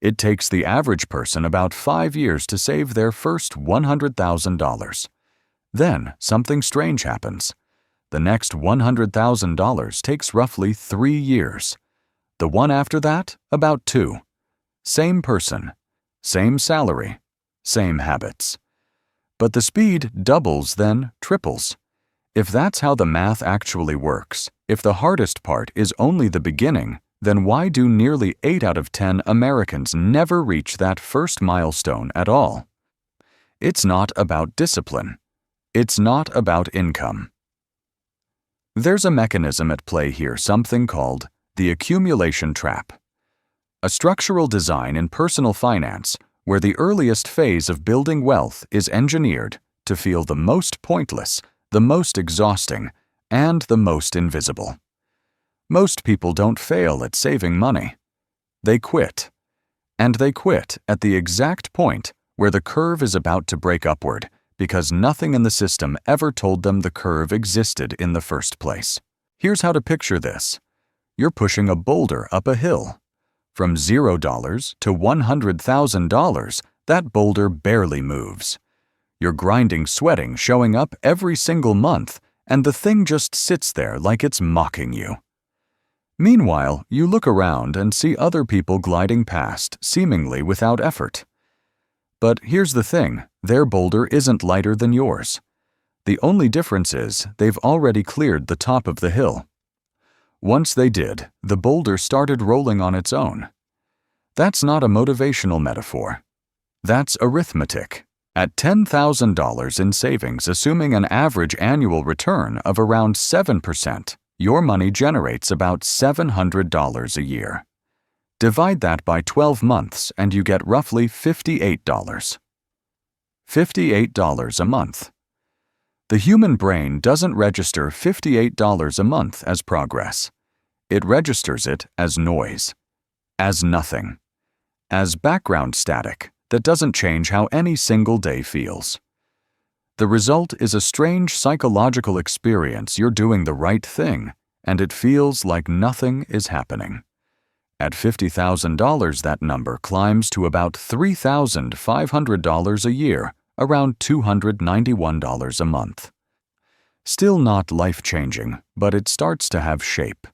It takes the average person about 5 years to save their first $100,000. Then something strange happens. The next $100,000 takes roughly 3 years. The one after that, about 2. Same person, same salary, same habits. But the speed doubles, then triples. If that's how the math actually works, if the hardest part is only the beginning, then why do nearly 8 out of 10 Americans never reach that first milestone at all? It's not about discipline. It's not about income. There's a mechanism at play here, something called the accumulation trap. A structural design in personal finance where the earliest phase of building wealth is engineered to feel the most pointless, the most exhausting, and the most invisible. Most people don't fail at saving money. They quit. And they quit at the exact point where the curve is about to break upward because nothing in the system ever told them the curve existed in the first place. Here's how to picture this. You're pushing a boulder up a hill. From $0 to $100,000, that boulder barely moves. You're grinding, sweating, showing up every single month, and the thing just sits there like it's mocking you. Meanwhile, you look around and see other people gliding past, seemingly without effort. But here's the thing, their boulder isn't lighter than yours. The only difference is they've already cleared the top of the hill. Once they did, the boulder started rolling on its own. That's not a motivational metaphor. That's arithmetic. At $10,000 in savings, assuming an average annual return of around 7%, your money generates about $700 a year. Divide that by 12 months and you get roughly $58. $58 a month. The human brain doesn't register $58 a month as progress. It registers it as noise, as nothing, as background static that doesn't change how any single day feels. The result is a strange psychological experience. You're doing the right thing, and it feels like nothing is happening. At $50,000, that number climbs to about $3,500 a year, around $291 a month. Still not life-changing, but it starts to have shape.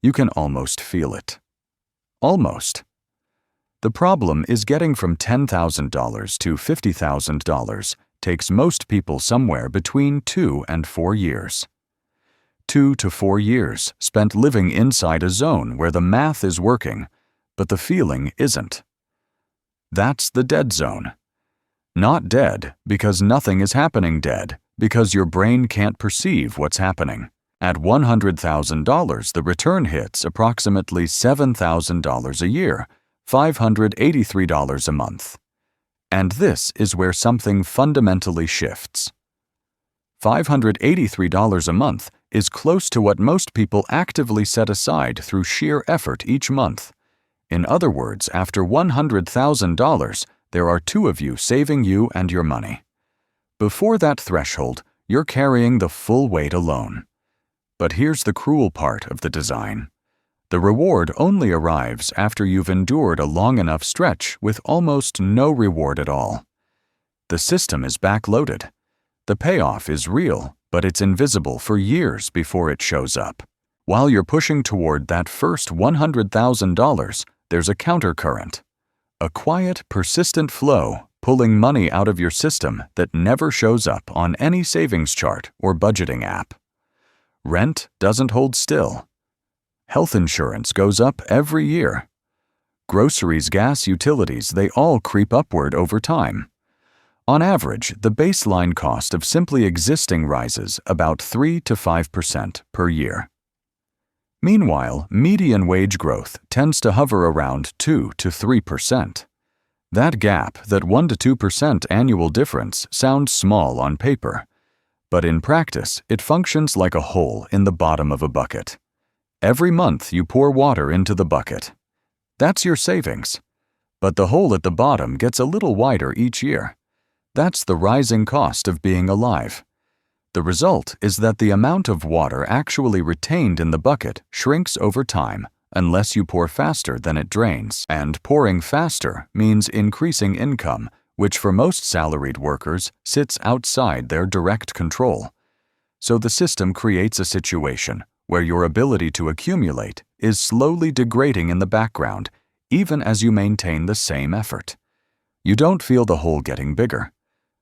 You can almost feel it. Almost. The problem is getting from $10,000 to $50,000 takes most people somewhere between 2 and 4 years. 2 to 4 years spent living inside a zone where the math is working, but the feeling isn't. That's the dead zone. Not dead because nothing is happening, dead because your brain can't perceive what's happening. At $100,000, the return hits approximately $7,000 a year, $583 a month. And this is where something fundamentally shifts. $583 a month is close to what most people actively set aside through sheer effort each month. In other words, after $100,000, there are 2 of you saving you and your money. Before that threshold, you're carrying the full weight alone. But here's the cruel part of the design. The reward only arrives after you've endured a long enough stretch with almost no reward at all. The system is backloaded. The payoff is real, but it's invisible for years before it shows up. While you're pushing toward that first $100,000, there's a countercurrent. A quiet, persistent flow pulling money out of your system that never shows up on any savings chart or budgeting app. Rent doesn't hold still. Health insurance goes up every year. Groceries, gas, utilities, they all creep upward over time. On average, the baseline cost of simply existing rises about 3 to 5% per year. Meanwhile, median wage growth tends to hover around 2 to 3%. That gap, that 1 to 2% annual difference, sounds small on paper. But in practice, it functions like a hole in the bottom of a bucket. Every month you pour water into the bucket. That's your savings. But the hole at the bottom gets a little wider each year. That's the rising cost of being alive. The result is that the amount of water actually retained in the bucket shrinks over time unless you pour faster than it drains, and pouring faster means increasing income, which for most salaried workers sits outside their direct control. So the system creates a situation where your ability to accumulate is slowly degrading in the background, even as you maintain the same effort. You don't feel the hole getting bigger.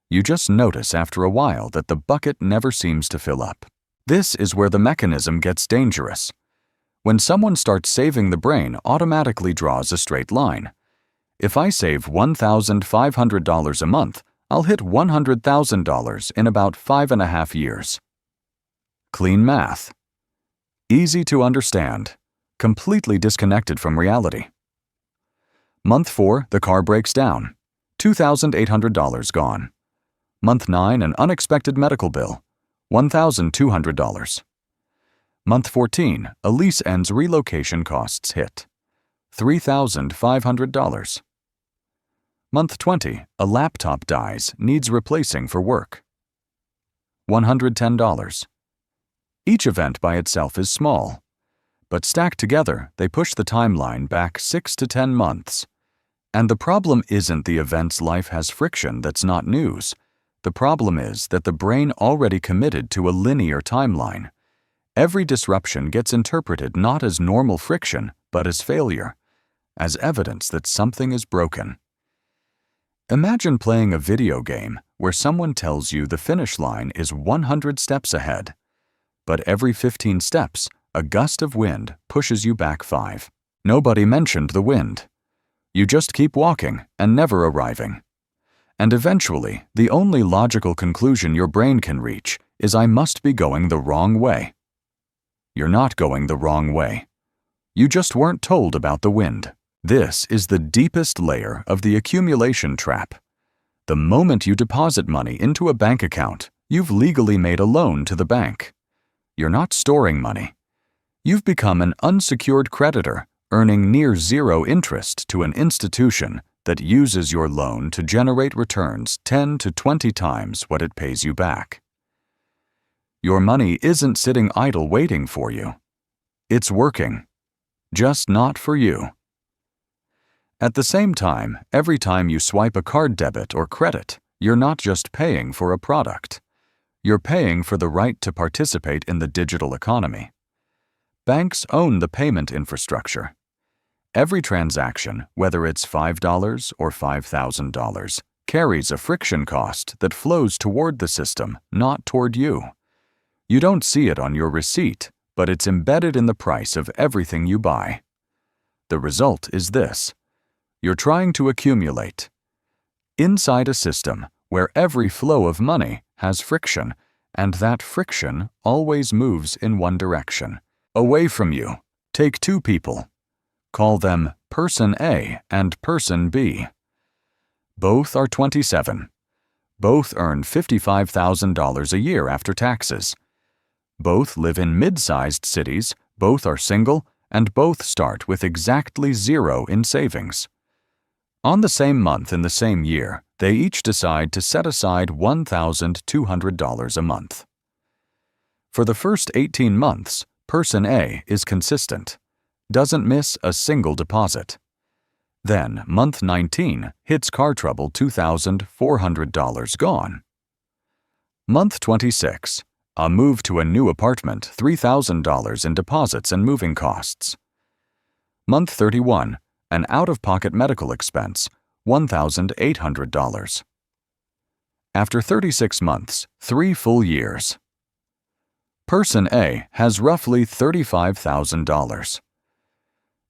You just notice after a while that the bucket never seems to fill up. This is where the mechanism gets dangerous. When someone starts saving, the brain automatically draws a straight line. If I save $1,500 a month, I'll hit $100,000 in about 5.5 years. Clean math. Easy to understand. Completely disconnected from reality. Month 4, the car breaks down. $2,800 gone. Month 9, an unexpected medical bill. $1,200. Month 14, a lease ends, relocation costs hit. $3,500. Month 20, a laptop dies, needs replacing for work. $110. Each event by itself is small, but stacked together, they push the timeline back 6 to 10 months. And the problem isn't the events life has friction that's not news. The problem is that the brain already committed to a linear timeline. Every disruption gets interpreted not as normal friction, but as failure, as evidence that something is broken. Imagine playing a video game where someone tells you the finish line is 100 steps ahead, but every 15 steps, a gust of wind pushes you back 5. Nobody mentioned the wind. You just keep walking and never arriving. And eventually, the only logical conclusion your brain can reach is, I must be going the wrong way. You're not going the wrong way. You just weren't told about the wind. This is the deepest layer of the accumulation trap. The moment you deposit money into a bank account, you've legally made a loan to the bank. You're not storing money. You've become an unsecured creditor, earning near zero interest to an institution that uses your loan to generate returns 10 to 20 times what it pays you back. Your money isn't sitting idle waiting for you. It's working, just not for you. At the same time, every time you swipe a card, debit or credit, you're not just paying for a product. You're paying for the right to participate in the digital economy. Banks own the payment infrastructure. Every transaction, whether it's $5 or $5,000, carries a friction cost that flows toward the system, not toward you. You don't see it on your receipt, but it's embedded in the price of everything you buy. The result is this. You're trying to accumulate. Inside a system where every flow of money has friction, and that friction always moves in one direction. Away from you. Take 2 people. Call them Person A and Person B. Both are 27. Both earn $55,000 a year after taxes. Both live in mid-sized cities, both are single, and both start with exactly 0 in savings. On the same month in the same year, they each decide to set aside $1,200 a month. For the first 18 months, Person A is consistent, doesn't miss a single deposit. Then, month 19 hits car trouble, $2,400 gone. Month 26, a move to a new apartment, $3,000 in deposits and moving costs. Month 31, an out-of-pocket medical expense, $1,800. After 36 months, 3 full years, Person A has roughly $35,000.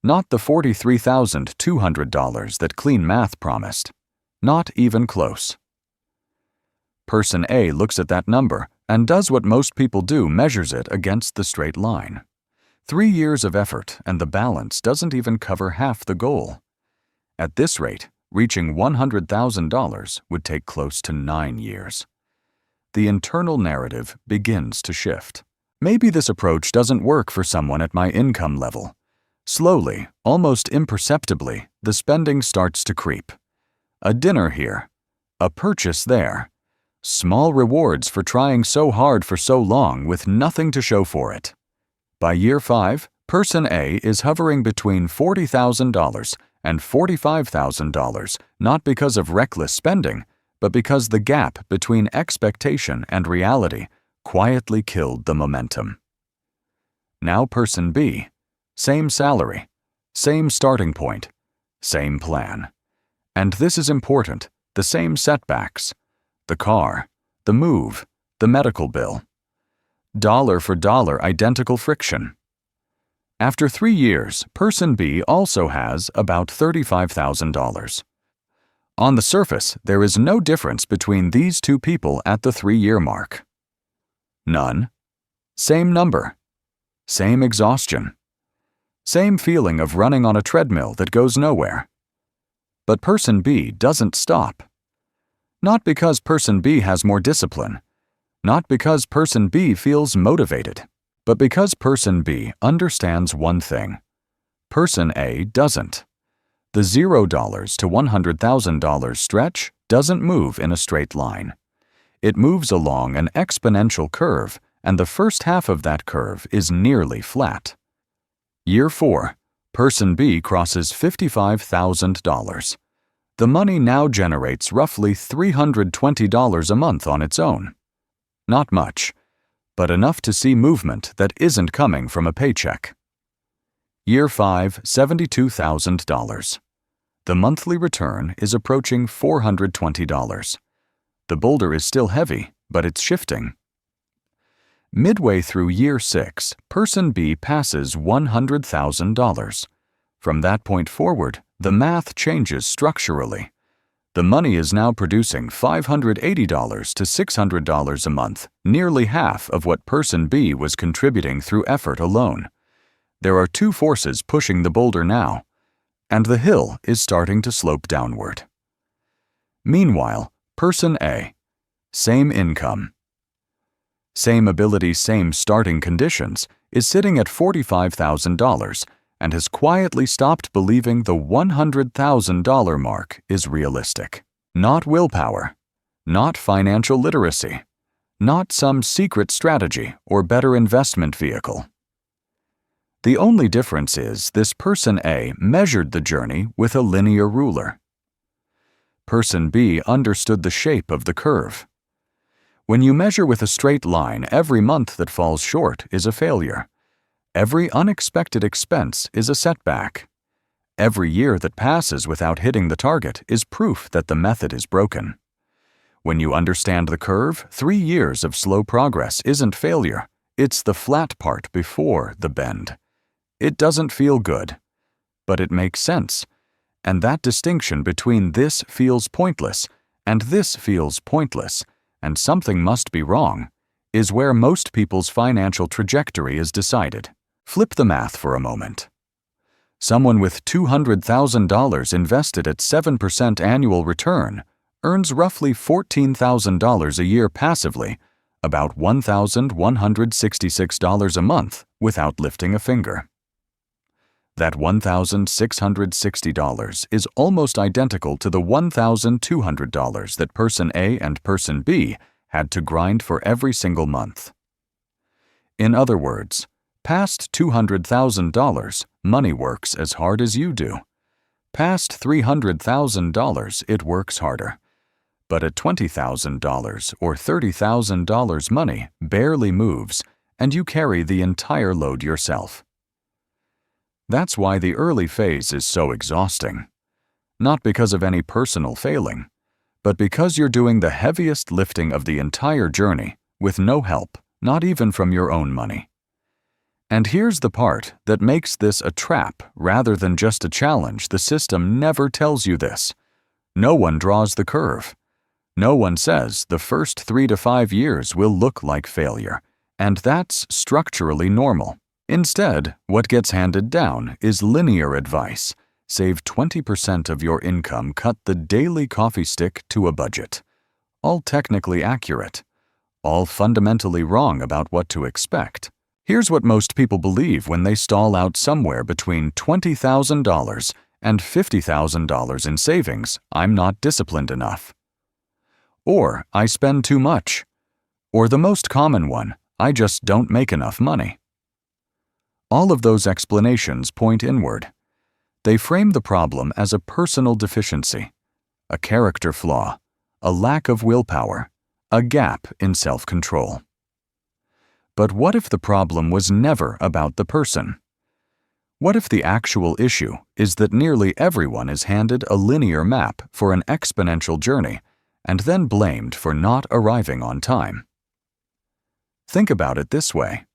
Not the $43,200 that clean math promised. Not even close. Person A looks at that number and does what most people do, measures it against the straight line. 3 years of effort and the balance doesn't even cover half the goal. At this rate, reaching $100,000 would take close to 9 years. The internal narrative begins to shift. Maybe this approach doesn't work for someone at my income level. Slowly, almost imperceptibly, the spending starts to creep. A dinner here, a purchase there, small rewards for trying so hard for so long with nothing to show for it. By year 5, Person A is hovering between $40,000 and $45,000 not because of reckless spending, but because the gap between expectation and reality quietly killed the momentum. Now Person B, same salary, same starting point, same plan. And this is important, the same setbacks, the car, the move, the medical bill. Dollar for dollar identical friction. After 3 years, Person B also has about $35,000. On the surface, there is no difference between these two people at the 3-year mark. None. Same number. Same exhaustion. Same feeling of running on a treadmill that goes nowhere. But Person B doesn't stop. Not because Person B has more discipline, not because Person B feels motivated, but because Person B understands one thing. Person A doesn't. The $0 to $100,000 stretch doesn't move in a straight line. It moves along an exponential curve, and the first half of that curve is nearly flat. Year 4, Person B crosses $55,000. The money now generates roughly $320 a month on its own. Not much, but enough to see movement that isn't coming from a paycheck. Year 5, $72,000. The monthly return is approaching $420. The boulder is still heavy, but it's shifting. Midway through Year 6, Person B passes $100,000. From that point forward, the math changes structurally. The money is now producing $580 to $600 a month, nearly half of what Person B was contributing through effort alone. There are two forces pushing the boulder now, and the hill is starting to slope downward. Meanwhile, Person A, same income, same ability, same starting conditions, is sitting at $45,000 and has quietly stopped believing the $100,000 mark is realistic. Not willpower, not financial literacy, not some secret strategy or better investment vehicle. The only difference is this Person A measured the journey with a linear ruler. Person B understood the shape of the curve. When you measure with a straight line, every month that falls short is a failure. Every unexpected expense is a setback. Every year that passes without hitting the target is proof that the method is broken. When you understand the curve, 3 years of slow progress isn't failure. It's the flat part before the bend. It doesn't feel good, but it makes sense. And that distinction between this feels pointless and this feels pointless, and something must be wrong, is where most people's financial trajectory is decided. Flip the math for a moment. Someone with $200,000 invested at 7% annual return earns roughly $14,000 a year passively, about $1,166 a month without lifting a finger. That $1,660 is almost identical to the $1,200 that Person A and Person B had to grind for every single month. In other words, past $200,000, money works as hard as you do. Past $300,000, it works harder. But at $20,000 or $30,000, money barely moves, and you carry the entire load yourself. That's why the early phase is so exhausting. Not because of any personal failing, but because you're doing the heaviest lifting of the entire journey with no help, not even from your own money. And here's the part that makes this a trap rather than just a challenge. The system never tells you this. No one draws the curve. No one says the first 3 to 5 years will look like failure, and that's structurally normal. Instead, what gets handed down is linear advice. Save 20% of your income, cut the daily coffee stick to a budget. All technically accurate. All fundamentally wrong about what to expect. Here's what most people believe when they stall out somewhere between $20,000 and $50,000 in savings: I'm not disciplined enough. Or I spend too much. Or the most common one, I just don't make enough money. All of those explanations point inward. They frame the problem as a personal deficiency, a character flaw, a lack of willpower, a gap in self-control. But what if the problem was never about the person? What if the actual issue is that nearly everyone is handed a linear map for an exponential journey and then blamed for not arriving on time? Think about it this way.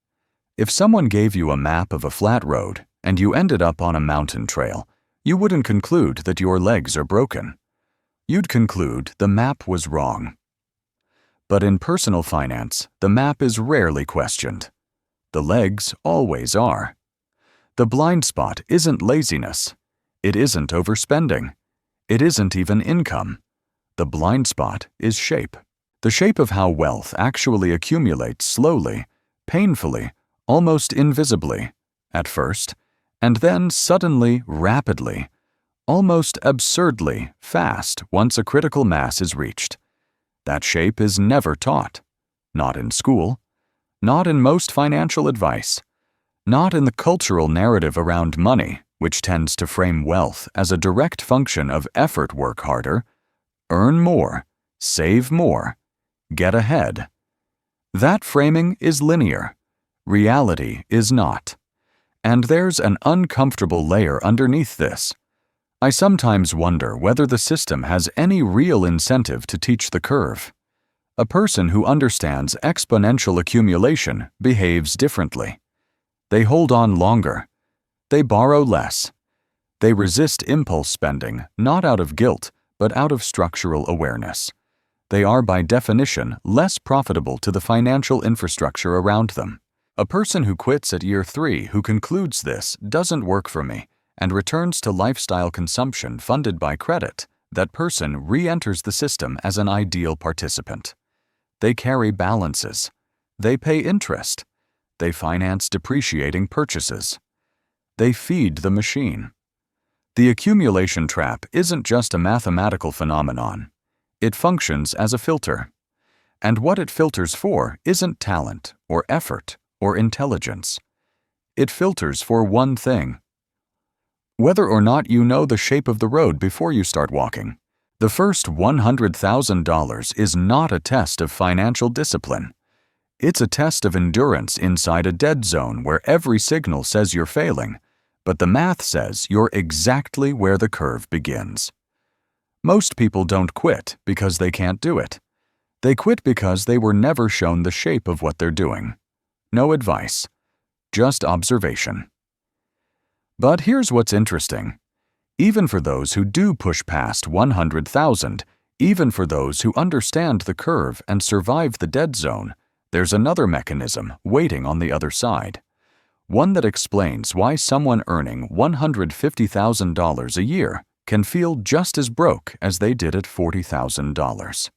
If someone gave you a map of a flat road and you ended up on a mountain trail, you wouldn't conclude that your legs are broken. You'd conclude the map was wrong. But in personal finance, the map is rarely questioned. The legs always are. The blind spot isn't laziness. It isn't overspending. It isn't even income. The blind spot is shape. The shape of how wealth actually accumulates slowly, painfully, almost invisibly, at first, and then suddenly, rapidly, almost absurdly fast once a critical mass is reached. That shape is never taught. Not in school. Not in most financial advice. Not in the cultural narrative around money, which tends to frame wealth as a direct function of effort. Work harder, earn more, save more, get ahead. That framing is linear. Reality is not. And there's an uncomfortable layer underneath this. I sometimes wonder whether the system has any real incentive to teach the curve. A person who understands exponential accumulation behaves differently. They hold on longer. They borrow less. They resist impulse spending, not out of guilt, but out of structural awareness. They are by definition less profitable to the financial infrastructure around them. A person who quits at year 3 who concludes this doesn't work for me and returns to lifestyle consumption funded by credit, that person re-enters the system as an ideal participant. They carry balances. They pay interest. They finance depreciating purchases. They feed the machine. The accumulation trap isn't just a mathematical phenomenon. It functions as a filter. And what it filters for isn't talent or effort or intelligence. It filters for one thing: whether or not you know the shape of the road before you start walking. The first $100,000 is not a test of financial discipline. It's a test of endurance inside a dead zone where every signal says you're failing, but the math says you're exactly where the curve begins. Most people don't quit because they can't do it. They quit because they were never shown the shape of what they're doing. No advice, just observation. But here's what's interesting. Even for those who do push past 100,000, even for those who understand the curve and survive the dead zone, there's another mechanism waiting on the other side. One that explains why someone earning $150,000 a year can feel just as broke as they did at $40,000.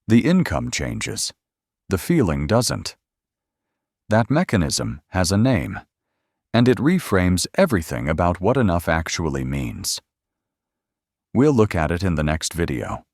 The income changes. The feeling doesn't. That mechanism has a name, and it reframes everything about what enough actually means. We'll look at it in the next video.